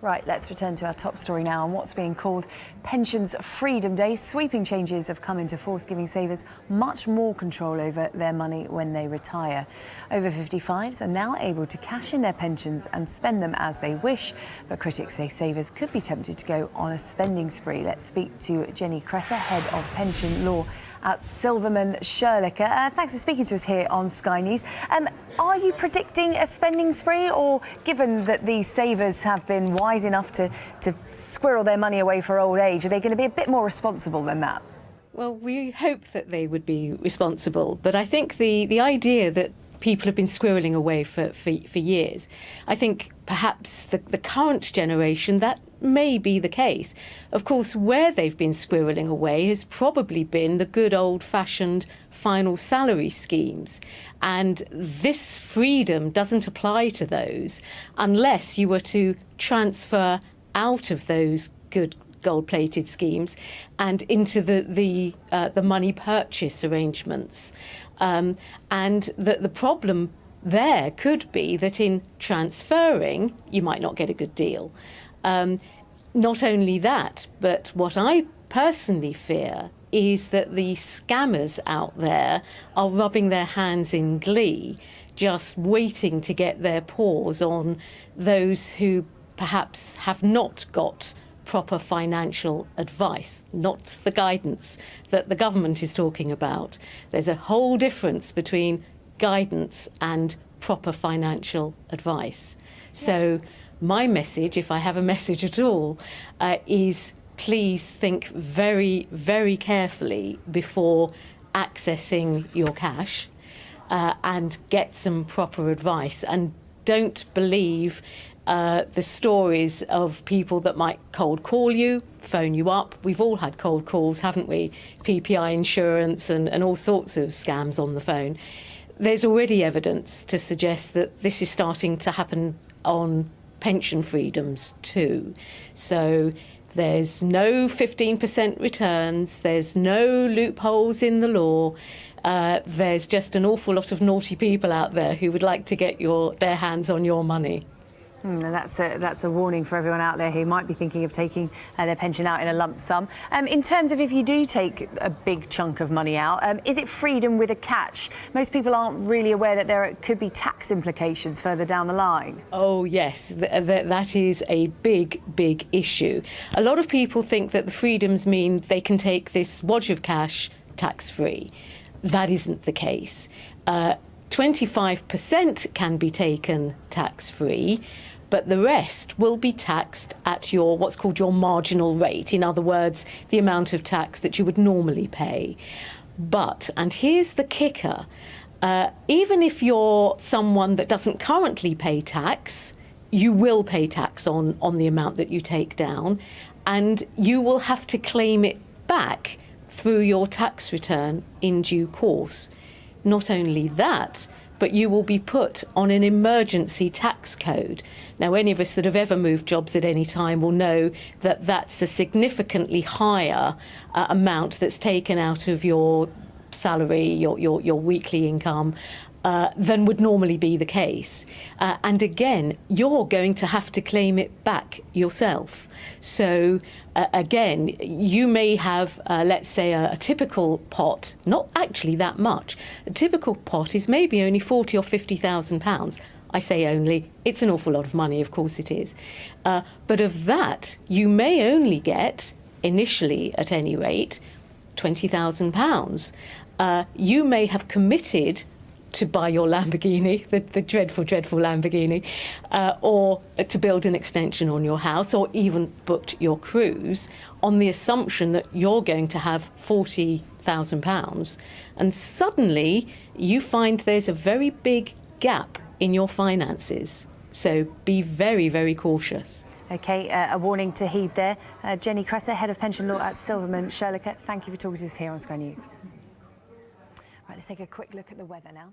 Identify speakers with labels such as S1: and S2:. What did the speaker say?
S1: Right, let's return to our top story now on what's being called Pensions Freedom Day. Sweeping changes have come into force, giving savers much more control over their money when they retire. Over 55s are now able to cash in their pensions and spend them as they wish, but critics say savers could be tempted to go on a spending spree. Let's speak to Jennie Kreser, Head of Pension Law at Silverman Sherliker. Thanks for speaking to us here on Sky News. Are you predicting a spending spree, or given that these savers have been wise enough to squirrel their money away for old age, are they going to be a bit more responsible than that?
S2: Well, we hope that they would be responsible, but I think the idea that people have been squirreling away for years, I think perhaps the current generation, that may be the case. Of course, where they've been squirreling away has probably been the good old-fashioned final salary schemes, and this freedom doesn't apply to those unless you were to transfer out of those good gold-plated schemes and into the money purchase arrangements. And the problem there could be that in transferring, you might not get a good deal. Not only that, but what I personally fear is that the scammers out there are rubbing their hands in glee, just waiting to get their paws on those who perhaps have not got proper financial advice, not the guidance that the government is talking about. There's a whole difference between guidance and proper financial advice. So my message, if I have a message at all, is please think very, very carefully before accessing your cash and get some proper advice, and don't believe the stories of people that might cold call you, phone you up. We've all had cold calls, haven't we? PPI insurance and all sorts of scams on the phone. There's already evidence to suggest that this is starting to happen on pension freedoms too. So there's no 15% returns, there's no loopholes in the law. There's just an awful lot of naughty people out there who would like to get their hands on your money.
S1: That's a warning for everyone out there who might be thinking of taking their pension out in a lump sum. In terms of if you do take a big chunk of money out, is it freedom with a catch? Most people aren't really aware that there could be tax implications further down the line.
S2: Oh yes, that is a big, big issue. A lot of people think that the freedoms mean they can take this wad of cash tax-free. That isn't the case. 25% can be taken tax-free, but the rest will be taxed at what's called your marginal rate. In other words, the amount of tax that you would normally pay. But, and here's the kicker, even if you're someone that doesn't currently pay tax, you will pay tax on the amount that you take down, and you will have to claim it back through your tax return in due course. Not only that, but you will be put on an emergency tax code. Now, any of us that have ever moved jobs at any time will know that that's a significantly higher amount that's taken out of your salary, your weekly income, than would normally be the case. And again, you're going to have to claim it back yourself. So again, you may have, let's say, a typical pot, not actually that much. A typical pot is maybe only £40,000 or £50,000. I say only, it's an awful lot of money, of course it is. But of that, you may only get, initially at any rate, £20,000. You may have committed to buy your Lamborghini, the dreadful, dreadful Lamborghini, or to build an extension on your house, or even booked your cruise on the assumption that you're going to have £40,000, and suddenly you find there's a very big gap in your finances. So be very, very cautious.
S1: OK, a warning to heed there. Jennie Kreser, Head of Pension Law at Silverman Sherliker, thank you for talking to us here on Sky News. Right, let's take a quick look at the weather now.